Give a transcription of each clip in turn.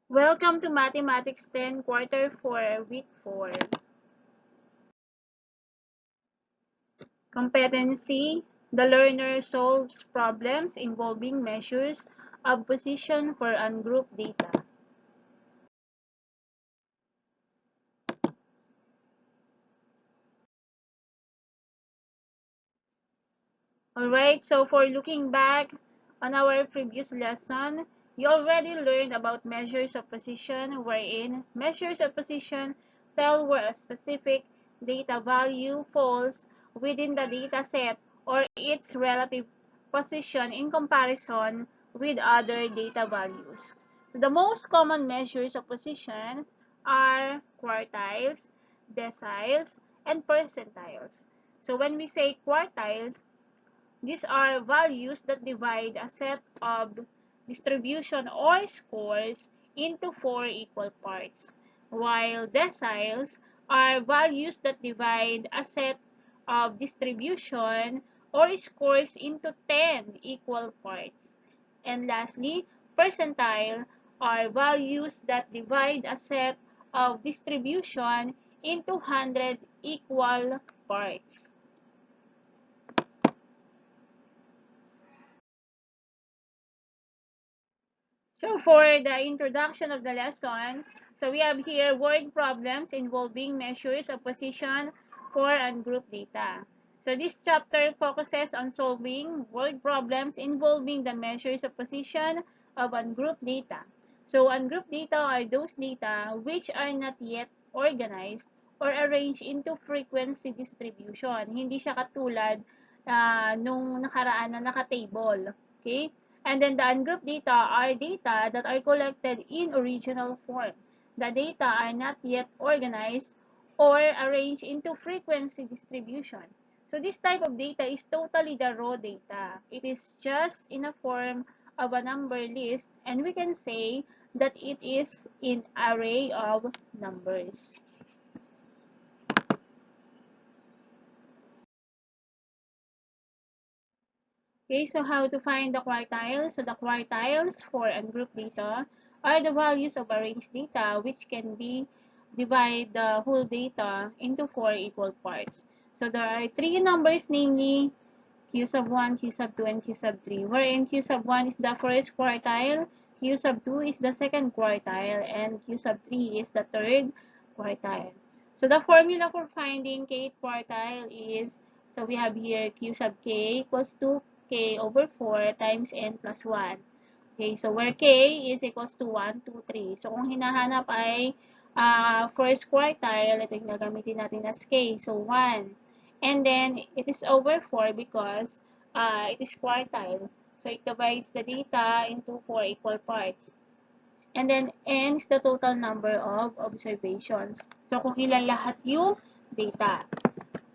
Welcome to Mathematics 10, Quarter 4, Week 4. Competency: the learner solves problems involving measures of position for ungrouped data. Alright, so for looking back on our previous lesson, you already learned about measures of position, wherein measures of position tell where a specific data value falls within the data set or its relative position in comparison with other data values. So the most common measures of position are quartiles, deciles, and percentiles. So when we say quartiles, these are values that divide a set of distribution or scores into four equal parts, while deciles are values that divide a set of distribution or scores into 10 equal parts. And lastly, percentile are values that divide a set of distribution into 100 equal parts. So for the introduction of the lesson, so we have here word problems involving measures of position for ungrouped data. So this chapter focuses on solving word problems involving the measures of position of ungrouped data. So ungrouped data are those data which are not yet organized or arranged into frequency distribution. Hindi siya katulad nung nakaraan na naka-table. Okay? And then the ungrouped data are data that are collected in original form. The data are not yet organized or arranged into frequency distribution. So this type of data is totally the raw data. It is just in a form of a number list, and we can say that it is in array of numbers. Okay, so how to find the quartiles? So the quartiles for ungrouped data are the values of arranged data which can be divide the whole data into four equal parts. So there are three numbers, namely q sub 1, q sub 2, and q sub 3, wherein q sub 1 is the first quartile, q sub 2 is the second quartile, and q sub 3 is the third quartile. So the formula for finding kth quartile is, so we have here q sub k equals to k over 4 times n plus 1. Okay, so where k is equals to 1, 2, 3. So kung hinahanap ay first quartile, ito yung gagamitin natin as k. So 1. And then it is over 4 because it is quartile. So it divides the data into 4 equal parts. And then n is the total number of observations. So kung ilan lahat yung data.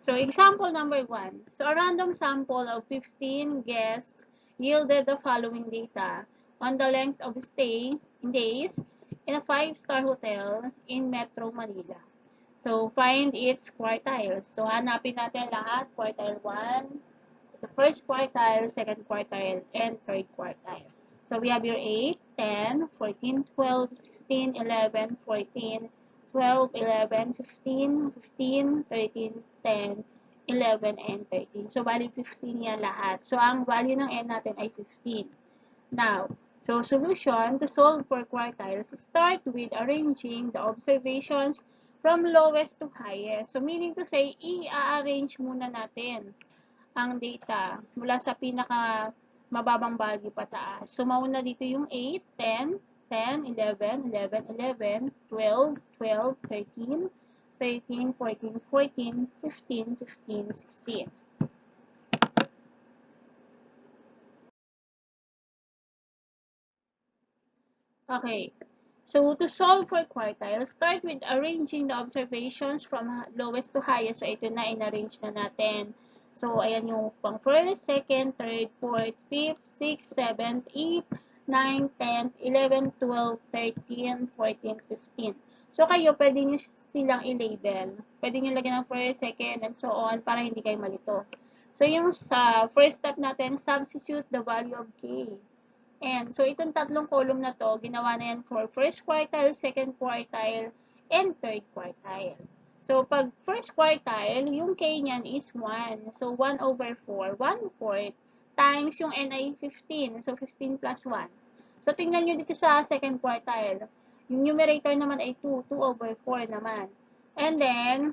So, example number 1. So, a random sample of 15 guests yielded the following data on the length of stay in days in a 5-star hotel in Metro Manila. So, find its quartiles. So, hanapin natin lahat. Quartile 1, the first quartile, second quartile, and third quartile. So, we have your 8, 10, 14, 12, 16, 11, 14, 12, 11, 15, 15, 13, 10, 11, and 13. So, bali 15 yan lahat. So, ang value ng n natin ay 15. Now, so solution to solve for quartiles, start with arranging the observations from lowest to highest. So, meaning to say, i-arrange muna natin ang data mula sa pinaka mababang value pataas. So, mauna dito yung 8, 10, 10, 11, 11, 11, 12, 12, 13, 13, 14, 14, 15, 15, 16. Okay. So, to solve for quartiles, start with arranging the observations from lowest to highest. So, ito na, in-arrange na natin. So, ayan yung pang first, second, third, fourth, fifth, sixth, seventh, eighth, 9, 10, 11, 12, 13, 14, 15. So, kayo, pwede nyo silang i-label. Pwede nyo lagyan ng first, second, and so on, para hindi kayo malito. So, yung sa first step natin, substitute the value of k. n. So, itong tatlong column na to, ginawa na yan for first quartile, second quartile, and third quartile. So, pag first quartile, yung K niyan is 1. So, 1 over 4, 1/4 times yung N ay 15. So, 15 plus 1. So, tingnan nyo dito sa second quartile. Yung numerator naman ay 2. 2 over 4 naman. And then,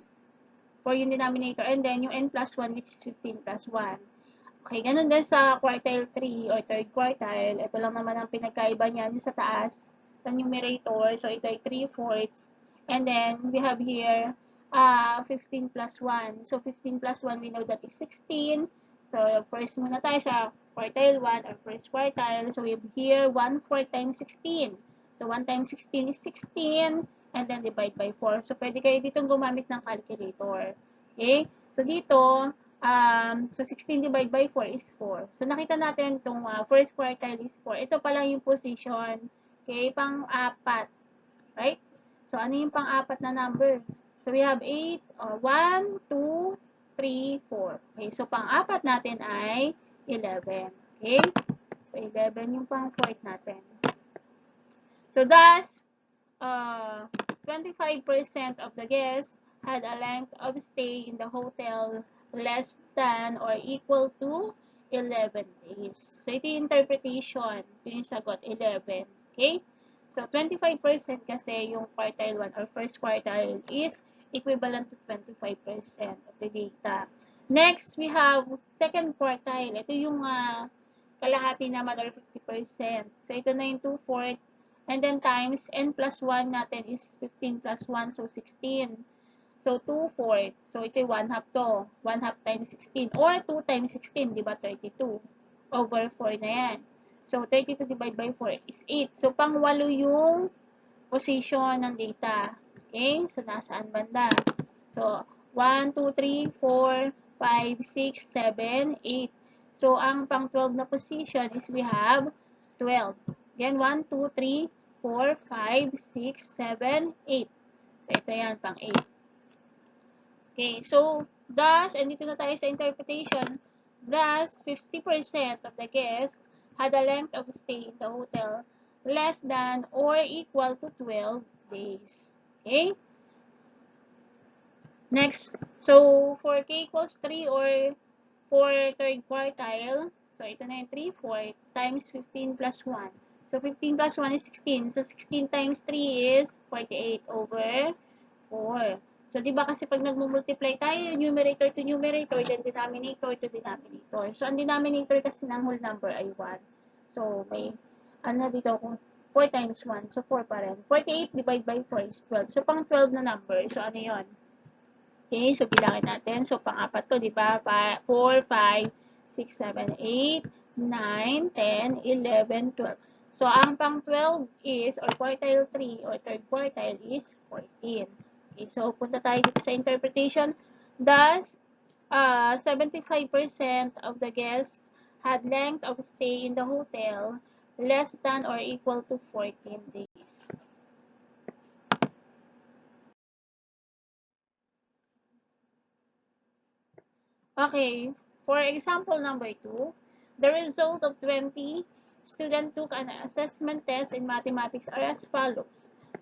for yung denominator. And then, yung N plus 1, which is 15 plus 1. Okay, ganun din sa quartile 3 or third quartile. Ito lang naman ang pinagkaiba niyan sa taas, sa numerator. So, ito ay 3/4. And then, we have here 15 plus 1. So, 15 plus 1, we know that is 16. So, first muna tayo sa quartile 1 or first quartile. So, we have here 1/4 times 16. So, 1 times 16 is 16. And then, divide by 4. So, pwede kayo dito gumamit ng calculator. Okay? So, dito, so 16 divided by 4 is 4. So, nakita natin itong first quartile is 4. Ito pa lang yung position. Okay? Pang-apat. Right? So, ano yung pang-apat na number? So, we have 8, 1, 2, 3, 4. Okay, so pang-apat natin ay 11. Okay? So, 11 yung pang-fourth natin. So, thus, 25% of the guests had a length of stay in the hotel less than or equal to 11 days. So, ito yung interpretation. Ito yung sagot, 11. Okay? So, 25% kasi yung quartile 1 or first quartile is equivalent to 25% of the data. Next, we have second quartile. Ito yung kalahati naman or 50%. So, ito na yung 2/4. And then times n plus 1 natin is 15 plus 1, so 16. So, 2/4. So, ito yung 1/2 to. 1/2 times 16. Or 2 times 16, di ba? 32. Over 4 na yan. So, 32 divided by 4 is 8. So, pang-8 yung position ng data. Okay? So, nasaan banda? So, 1, 2, 3, 4, 5, 6, 7, 8. So, ang pang-12 na position is we have 12. Then, 1, 2, 3, 4, 5, 6, 7, 8. So, ito yan, pang-8. Okay, so, thus, and dito na tayo sa interpretation, thus, 50% of the guests had a length of stay in the hotel less than or equal to 12 days. Okay? Next, so, for K equals 3 or for third quartile, so, ito na yung 3/4 times 15 plus 1. So, 15 plus 1 is 16. So, 16 times 3 is 48 over 4. So, di ba kasi pag nagmumultiply tayo, numerator to numerator, then denominator to denominator. So, ang denominator kasi ng whole number ay 1. So, may, ano dito, kung 4 times 1, so 4 pa rin. 48 divided by 4 is 12. So, pang 12 na number. So, ano yon? Okay, so bilangin natin. So, pang-apat to, di ba? 4, 5, 6, 7, 8, 9, 10, 11, 12. So, ang pang-12 is, or quartile 3, or third quartile is 14. Okay, so, punta tayo dito sa interpretation. Thus, 75% of the guests had length of stay in the hotel less than or equal to 14 days. Okay, for example number 2, the result of 20 students took an assessment test in mathematics are as follows.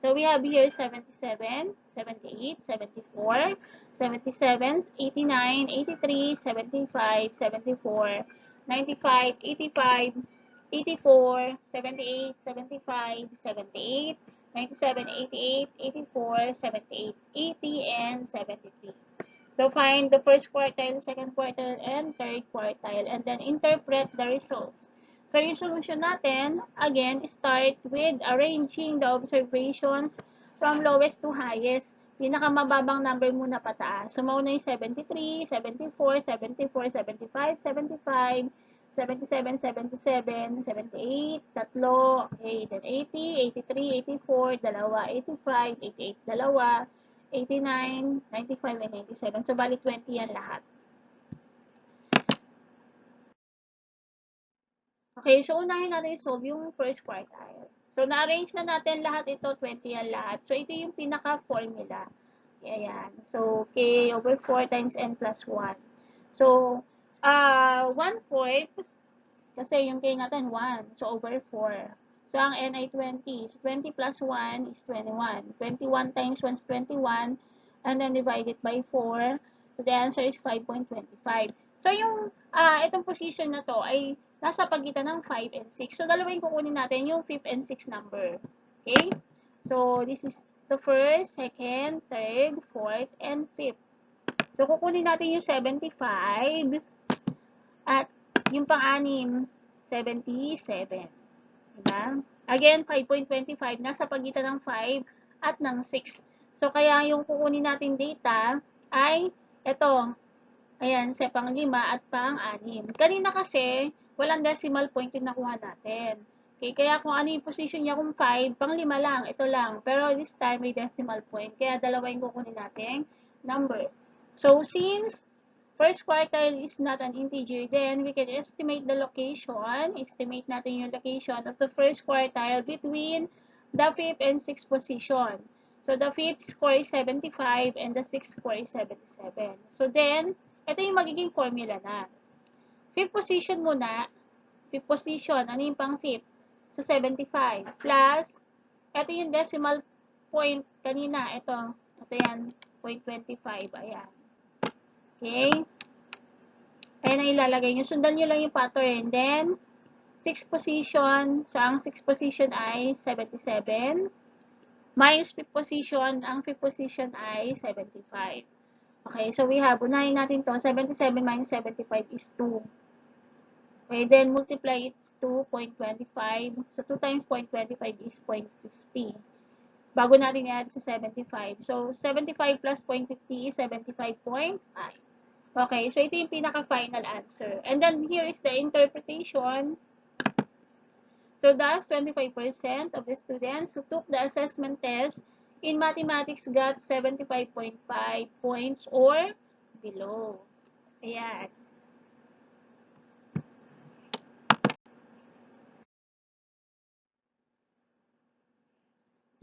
So we have here 77, 78, 74, 77, 89, 83, 75, 74, 95, 85, 84, 78, 75, 78, 97, 88, 84, 78, 80, and 73. So, find the first quartile, second quartile, and third quartile, and then interpret the results. So, yung solution natin, again, start with arranging the observations from lowest to highest. Pinakamababang number muna pataas. So, mauna yung 73, 74, 74, 75, 75, 77, 77, 78, tatlo, okay, then 80, 83, 84, dalawa, 85, 88, dalawa, 89, 95, and 97. So, bali 20 yan lahat. Okay, so unahin natin i-solve yung first quartile. So, na-arrange na natin lahat ito, 20 yan lahat. So, ito yung pinaka-formula. Okay, ayan. So, K over 4 times N plus 1. So, 1/4 Kasi yung K natin 1. So, over 4. So, ang N ay 20. So, 20 plus 1 is 21. 21 times 1 is 21. And then, divide it by 4. So, the answer is 5.25. So, yung itong position na to ay nasa pagitan ng 5 and 6. So, dalawa yung kukunin natin, yung 5th and 6th number. Okay? So, this is the first, second, third, fourth, and fifth. So, kukunin natin yung 75 at yung pang-anim, 77. Diba? Again, 5.25, nasa pagitan ng 5 at ng 6. So, kaya yung kukunin natin data ay ito. Ayan, sa pang-5 at pang-6. Kanina kasi, walang decimal point yung nakuha natin. Okay, kaya kung ano yung position niya kung 5, pang-5 lang, ito lang. Pero this time, may decimal point. Kaya dalawa yung kukunin natin number. So, since first quartile is not an integer, then we can estimate the location. Estimate natin yung location of the first quartile between the 5th and 6th position. So, the 5th score is 75 and the 6th score is 77. So, then, ito yung magiging formula na. 5th position muna. 5th position, ano yung pang 5th? So, 75 plus, ito yung decimal point kanina. Ito yan, 0.25. Ayan. Okay? Ayan ang ilalagay nyo. Sundan nyo lang yung pattern. Then, 6th position. So, ang 6th position ay 77. Minus 5th position. Ang 5th position ay 75. Okay, so we have, unahin natin to. 77 minus 75 is 2. Okay, then multiply it to 0.25. So, 2 times 0.25 is 0.50. Bago natin i-add sa 75. So, 75 plus 0.50 is 75.5. Okay, so ito yung pinaka-final answer. And then, here is the interpretation. So, thus, 25% of the students who took the assessment test in mathematics got 75.5 points or below. Ayan.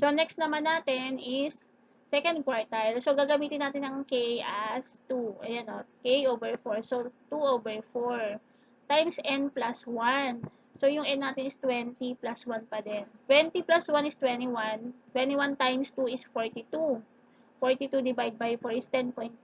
So, next naman natin is second quartile. So, gagamitin natin ang K as 2. Ayan o, K over 4. So, 2 over 4 times N plus 1. So, yung N natin is 20 plus 1 pa din. 20 plus 1 is 21. 21 times 2 is 42. 42 divided by 4 is 10.5.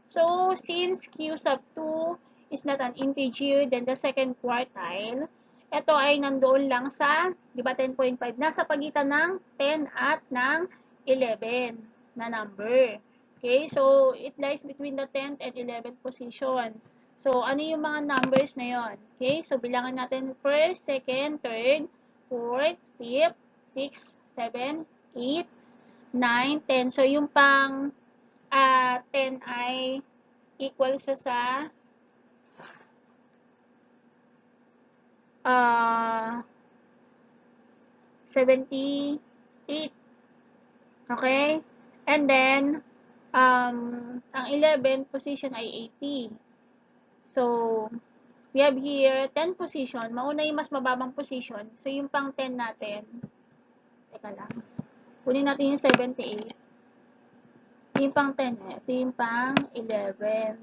So, since Q sub 2 is not an integer, then the second quartile, ito ay nandoon lang sa, di ba, 10.5, nasa pagitan ng 10 at ng 11 na number. Okay, so it lies between the 10th and 11th position. So, ano yung mga numbers na yon? Okay, so bilangan natin first, second, third, fourth, fifth, sixth, seventh, 8, 9, 10. So, yung pang 10 ay equal siya sa 78. Okay? And then, ang 11th position ay 80. So, we have here 10 position. Mauna yung mas mababang position. So, yung pang 10 natin, teka lang. Kunin natin yung 78. Yung pang 10 ito yung pang 11.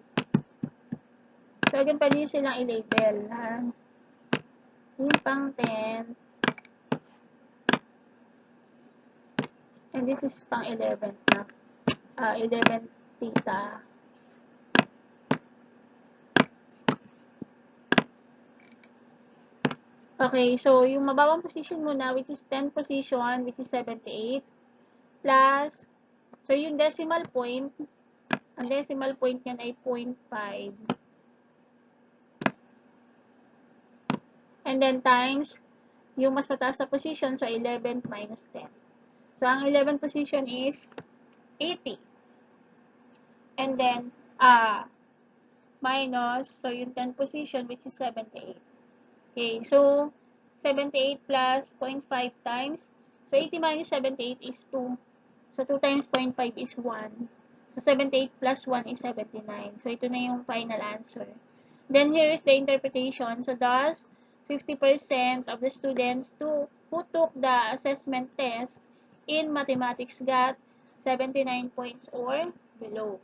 So, again, pwede nyo silang i-label. Yung pang 10. And this is pang 11 na. 11 theta. Okay, so yung mababang position muna, which is 10 position, which is 78, plus, so yung decimal point, ang decimal point yan ay 0.5. And then times, yung mas mataas na position, so 11 minus 10. So, ang 11 position is 80. And then, minus, so yung 10 position, which is 78. Okay, so, 78 plus 0.5 times, so 80 minus 78 is 2. So, 2 times 0.5 is 1. So, 78 plus 1 is 79. So, ito na yung final answer. Then, here is the interpretation. So, thus, 50% of the students who took the assessment test in mathematics got 79 points or below.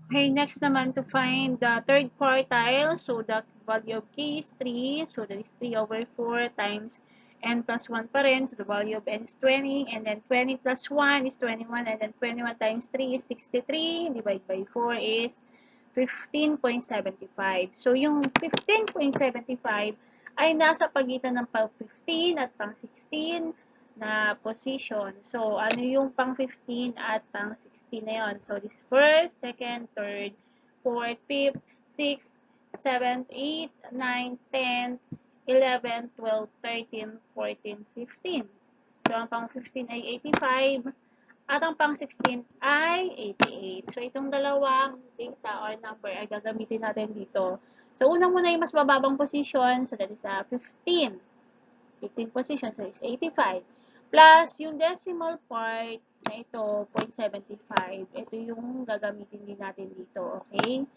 Okay, next naman to find the third quartile. So the value of k is 3. So that is 3 over 4 times n plus 1 pa rin. So the value of n is 20. And then 20 plus 1 is 21. And then 21 times 3 is 63. Divide by 4 is 15.75. So yung 15.75 ay nasa pagitan ng pang 15 at pang 16 na position. So, ano yung pang 15 at pang 16 na yun? So, this first, second, third, fourth, fifth, sixth, seventh, eighth, ninth, 10th, 11, 12, 13, 14, 15. So, ang pang 15 ay 85 at ang pang 16 ay 88. So, itong dalawang data or number ay gagamitin natin dito. So, unang muna yung mas bababang position. So, that is 15. 15 position, so is 85. Plus, yung decimal part na ito, 0.75. Ito yung gagamitin din natin dito, okay?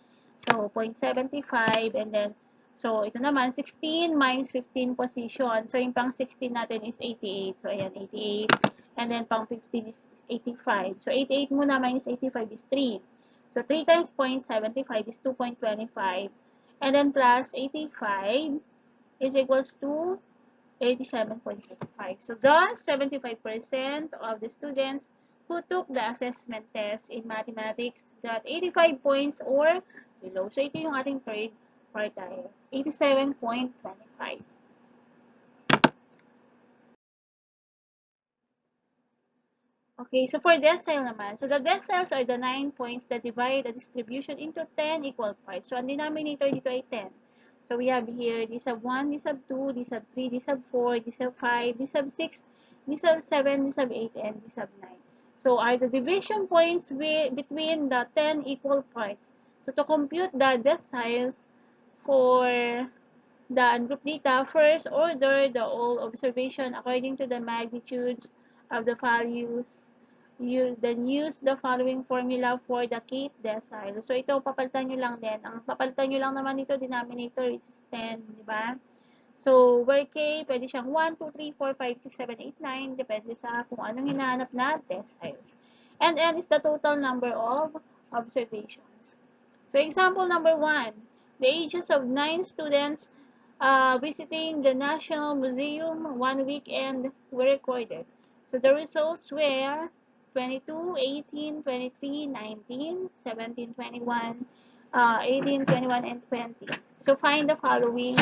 So, 0.75 and then, so ito naman, 16 minus 15 position. So, yung pang 16 natin is 88. So, ayan, 88. And then, pang 15 is 85. So, 88 muna minus 85 is 3. So, 3 times 0.75 is 2.25. And then, plus 85 is equals to 87.85. So thus, 75% of the students who took the assessment test in mathematics got 85 points or below. So ito yung ating third quartile, 87.25. Okay, so for decile naman, so the deciles are the 9 points that divide the distribution into 10 equal parts. So ang denominator dito ay 10. So we have here, this have 1, this have 2, this have 3, this have 4, this have 5, this have 6, this have 7, this have 8, and this have 9. So are the division points between the 10 equal parts. So to compute the deciles for the ungrouped data, first order the all observation according to the magnitudes of the values. You then use the following formula for the kth decile. So ito papalitan nyo lang din. Ang papalitan nyo lang naman ito denominator is 10, di ba? So where k pwede siyang 1, 2, 3, 4, 5, 6, 7, 8, 9 depende sa kung anong hinahanap na deciles. And n is the total number of observations. So example number 1, the ages of 9 students visiting the National Museum one weekend were recorded. So the results were 22, 18, 23, 19, 17, 21, 18, 21, and 20. So find the following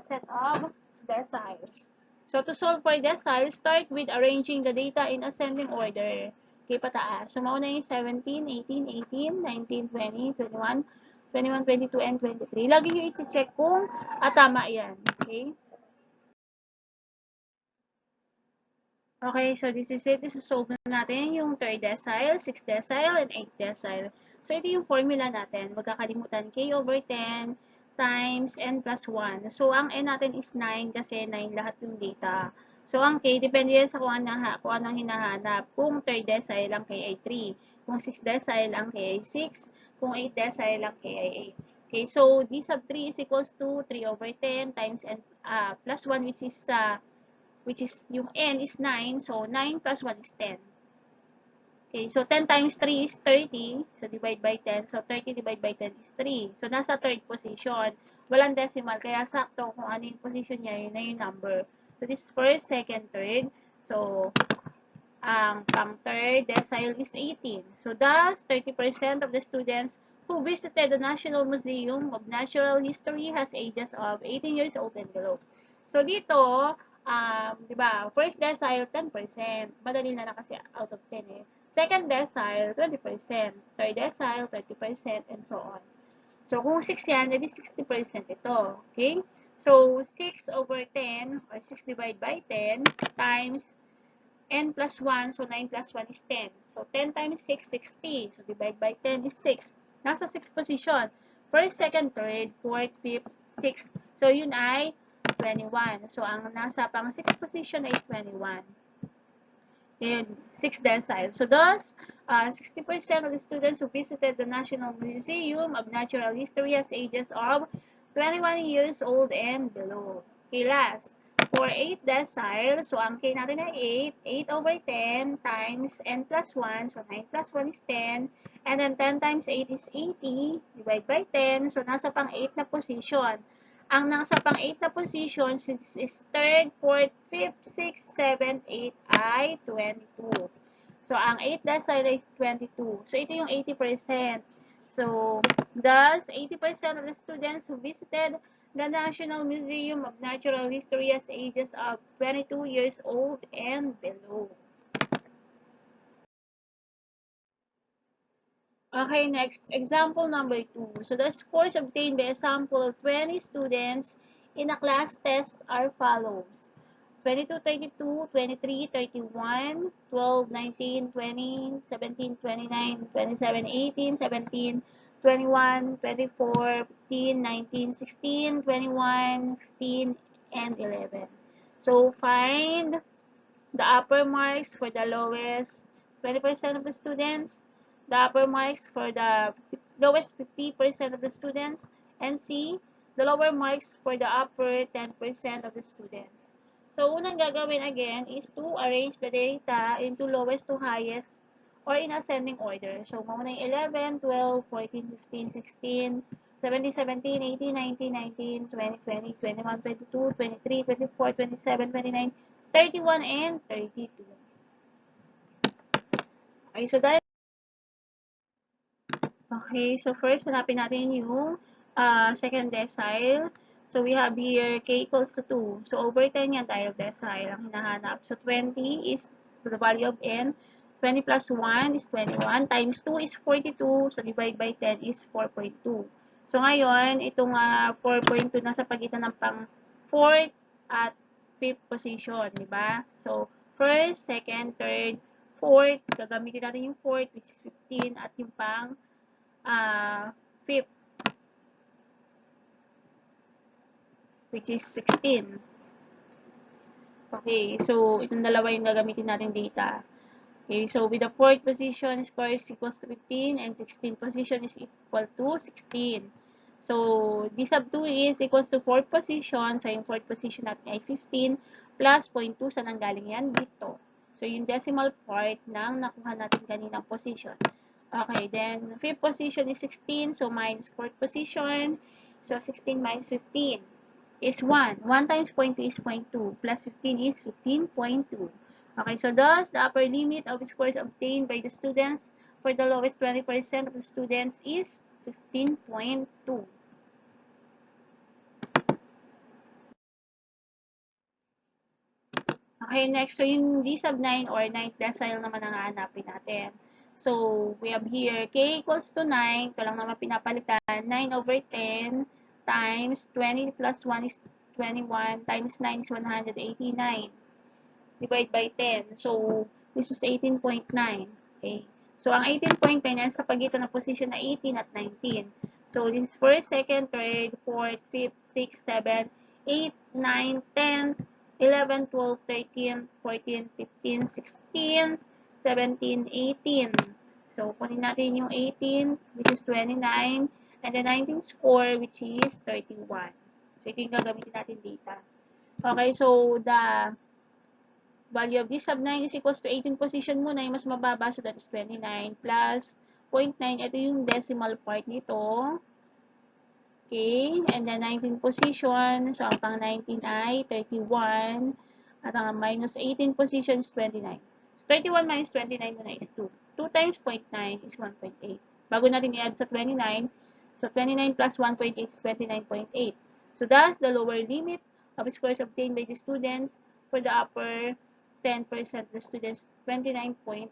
set of deciles. So to solve for deciles, start with arranging the data in ascending order. Okay, pataas. So mauna yung 17, 18, 18, 19, 20, 21, 21, 22, and 23. Lagi nyo i-check kung tama yan. Okay? Okay, so this is it. This is solve na natin yung 3rd decile, 6th decile, and 8th decile. So ito yung formula natin. Magkakalimutan k over 10 times n plus 1. So ang n natin is 9 kasi 9 lahat yung data. So ang k, depende yan sa kung anong hinahanap. Kung 3rd decile, ang k ay 3. Kung 6th decile, ang k ay 6. Kung 8th decile, ang k ay 8. Okay, so d sub 3 is equals to 3 over 10 times n plus 1 which is yung n is 9, so 9 plus 1 is 10. Okay, so 10 times 3 is 30, so divide by 10, so 30 divided by 10 is 3. So nasa third position, walang decimal, kaya sakto kung ano yung position niya, yun na yung number. So this first, second, third, so ang pang third decile is 18. So thus, 30% of the students who visited the National Museum of Natural History has ages of 18 years old and below. So dito, di ba, first decile, 10%. Madali na kasi out of 10 eh. Second decile, 20%. Third decile, 30%, and so on. So kung 6 yan, edi 60% ito. Okay? So 6 over 10, or 6 divided by 10, times n plus 1, so 9 plus 1 is 10. So 10 times 6, 60. So divide by 10 is 6. Nasa 6 position. First, second, third, fourth, fifth, sixth. So yun ay 21. So ang nasa pang 6 position ay 21. And 6 decile. So thus, 60% of the students who visited the National Museum of Natural History has ages of 21 years old and below. Okay, last. For 8 decile, so ang K natin ay 8. 8 over 10 times n plus 1. So 9 plus 1 is 10. And then 10 times 8 is 80, divide by 10. So, nasa pang 8 na position. Ang nasa pang 8 na position, since is 3rd, 4th, 5th, 6th, 7th, 8th ay 22. So, ang 8 decile is 22. So, ito yung 80%. So, thus, 80% of the students who visited the National Museum of Natural History as ages of 22 years old and below. Okay, next, example number 2. So, the scores obtained by a sample of 20 students in a class test are follows. 22, 32, 23, 31, 12, 19, 20, 17, 29, 27, 18, 17, 21, 24, 15, 19, 16, 21, 15, and 11. So, find the upper marks for the lowest 20% of the students, the upper marks for the lowest 50% of the students, and C, the lower marks for the upper 10% of the students. So, unang gagawin again is to arrange the data into lowest to highest or in ascending order. So, mauna yung 11, 12, 14, 15, 16, 17, 17, 18, 19, 19, 20, 20, 21, 22, 23, 24, 27, 29, 31, and 32. Okay, so dahil okay, so first hanapin natin yung second decile. So we have here k equals to 2. So over 10 yan dahil decile ang hinahanap. So 20 is the value of n. 20 plus 1 is 21 times 2 is 42. So divide by 10 is 4.2. So ngayon, itong 4.2 nasa pagitan ng pang 4th at 5th position, di ba? So first, second, third, 4th, gagamitin natin yung 4th which is 15 at yung pang 5th which is 16. Okay, so itong dalawa yung gagamitin natin data. Okay, so with the 4th position, score is equals to 15 and 16th position is equal to 16. So, d sub 2 is equals to 4th position. So, yung 4th position natin ay 15 plus 0.2. Saan ang galing yan? Dito. So, yung decimal part ng nakuha natin kaninang position. Okay, then 5th position is 16. So, minus 4th position. So, 16 minus 15 is 1. 1 times 0.2 is 0.2. Plus 15 is 15.2. Okay, so thus, the upper limit of scores obtained by the students for the lowest 20% of the students is 15.2. Okay, next, so yung D sub 9 or 9th decile naman ang hahanapin natin. So, we have here, k equals to 9, ito lang naman pinapalitan, 9 over 10 times 20 plus 1 is 21 times 9 is 189. Divide by 10. So, this is 18.9. Okay. So, ang 18.9 yan sa pagitan ng position na 18 at 19. So, this is first, second, third, fourth, fifth, sixth, seventh, 8, 9, 10, 11, 12, 13, 14, 15, 16, 17, 18. So, kunin natin yung 18, which is 29, and the 19 score, which is 31. So, ito yung gagamitin natin data. Okay, so the value of this sub 9 is equals to 18 position muna, yung mas mababa, so that is 29 plus 0.9, ito yung decimal part nito. Okay, and then 19 position, so ang pang 19 ay 31, at ang minus 18 position is 29. So 31 minus 29 muna is 2. 2 times 0.9 is 1.8. Bago natin i-add sa 29, so 29 plus 1.8 is 29.8. So thus, the lower limit of scores obtained by the students for the upper 10% of the students, 29.8.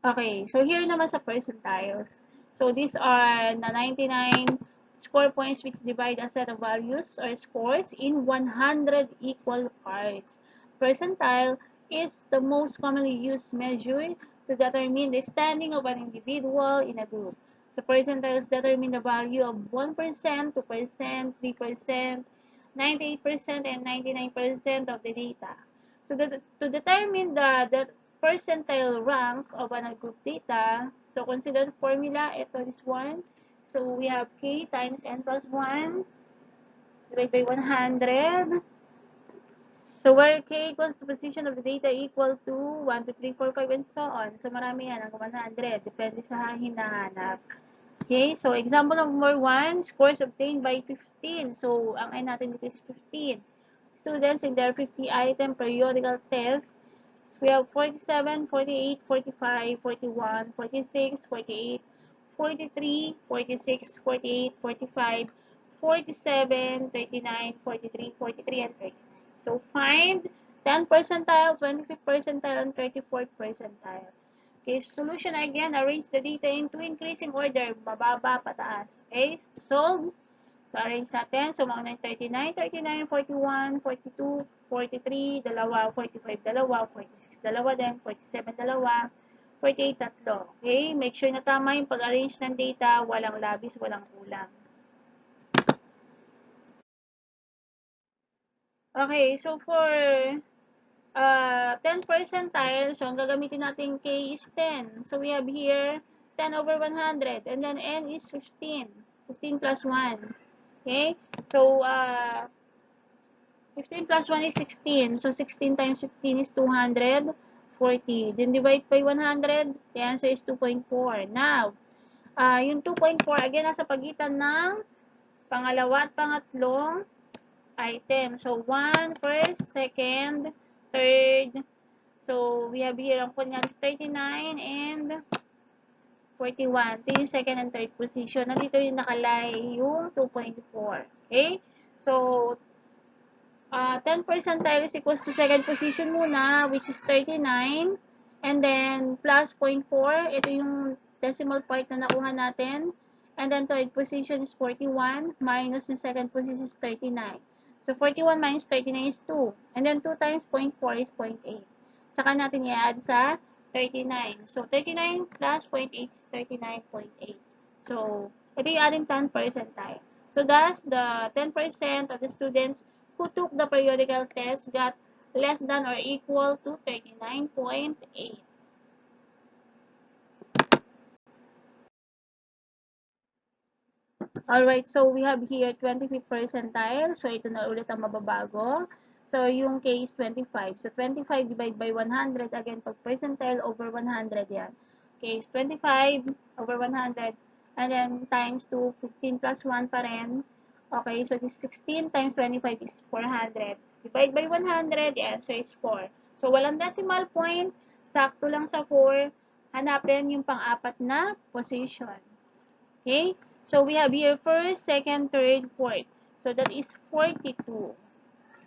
Okay, so here naman sa percentiles. So these are the 99 score points which divide a set of values or scores in 100 equal parts. Percentile is the most commonly used measure to determine the standing of an individual in a group. So percentiles determine the value of 1%, 2%, 3%, 98%, and 99% of the data. So to determine the percentile rank of group data, so consider the formula, ito is 1. So we have k times n plus 1 divided by 100 So, where K equals the position of the data equal to 1, 2, 3, 4, 5, and so on. So, marami yan, hanggang 100. Depende sa hinahanap. Okay, so example number 1, scores obtained by 15. So, ang N natin dito is 15. Students in their 50-item periodical test, we have 47, 48, 45, 41, 46, 48, 43, 46, 48, 45, 47, 39, 43, 43, and 39. So, find 10 percentile, 25th percentile, and 34th percentile. Okay, solution again, arrange the data into increasing order, mababa, pataas. Okay, solve. So, arrange natin. So, mga 39, 39, 41, 42, 43, dalawa, 45, dalawa, 46, dalawa din, 47, dalawa, 48, tatlo. Okay, make sure na tama yung pag-arrange ng data, walang labis, walang kulang. Okay, so for 10 percentile, so ang gagamitin natin K is 10. So we have here 10 over 100, and then N is 15. 15 plus 1. Okay? So, 15 plus 1 is 16. So, 16 times 15 is 240. Then, divide by 100, the answer is 2.4. Now, yung 2.4, again, nasa pagitan ng pangalawa at pangatlong item. So, 1, first, second, third. So, we have here, ang kunya is 39 and 41. Ito yung second and third position. Nandito yung nakalay yung 2.4. Okay? So, 10 percentile is equals to second position muna, which is 39. And then, plus 0.4. Ito yung decimal part na nakuha natin. And then, third position is 41. Minus yung second position is 39. So, 41 minus 39 is 2. And then, 2 times 0.4 is 0.8. Tsaka natin i-add sa 39. So, 39 plus 0.8 is 39.8. So, ito yung ating 10 percentile. So, thus, the 10% of the students who took the periodical test got less than or equal to 39.8. Alright, so we have here 25th percentile. So, ito na ulit ang mababago. So, yung K is 25. So, 25 divided by 100. Again, pag percentile over 100 yan. K is 25 over 100. And then, times 2, 15 plus 1 pa rin. Okay, so this 16 times 25 is 400. Divide by 100, the answer is 4. So, walang decimal point. Sakto lang sa 4. Hanapin yung pang-apat na position. Okay? So, we have here first, second, third, fourth. So, that is 42.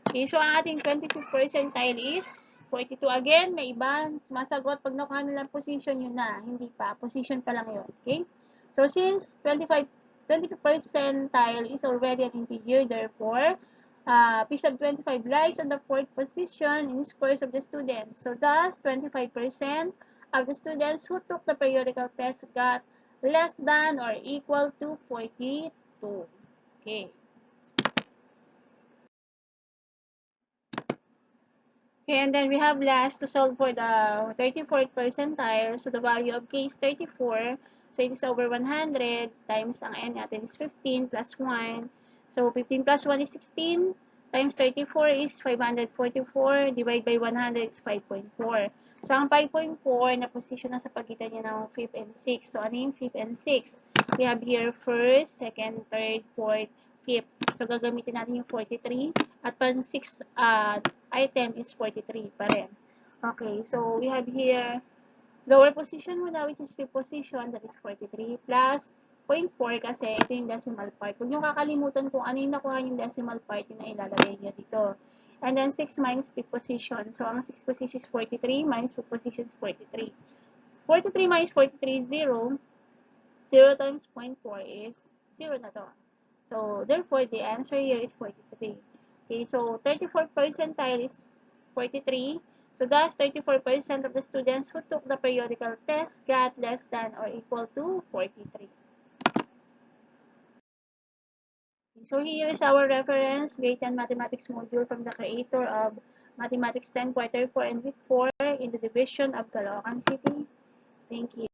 Okay, so ang ating 25th percentile is 42. Again, may iba sumasagot pag nakuha nilang position, yun na. Hindi pa. Position pa lang yun. Okay? So, since 25th percentile is already an integer, therefore, piece of 25 lies on the fourth position in scores of the students. So, thus, 25% of the students who took the periodical test got less than or equal to 42. Okay. Okay, and then we have last to solve for the 34th percentile. So, the value of K is 34. So, it is over 100 times ang N natin is 15 plus 1. So, 15 plus 1 is 16 times 34 is 544. Divide by 100 is 5.4. So, ang 5.4 na position na sa pagitan niya ng 5th and 6th. So, ano yung 5th and 6th? We have here first, second, third, fourth, 5th. So, gagamitin natin yung 43. At pang 6 item is 43 pa rin. Okay, so we have here lower position muna, which is 5th position, that is 43, plus 0.4 kasi ito yung decimal part. Huwag nyo kakalimutan kung ano yung nakuha yung decimal part yung na ilalagay nyo dito. And then 6 minus 5th position. So, ang 6th position is 43, minus 5th position is 43. 43 minus 43 is 0. 0 times 0.4 is 0 na to. So, therefore, the answer here is 43. Okay, so 34th percentile is 43. So, thus, 34% of the students who took the periodical test got less than or equal to 43. So, here is our reference, Grade 10 Mathematics module from the creator of Mathematics 10 Quarter 4 and Week 4 in the division of Caloocan City. Thank you.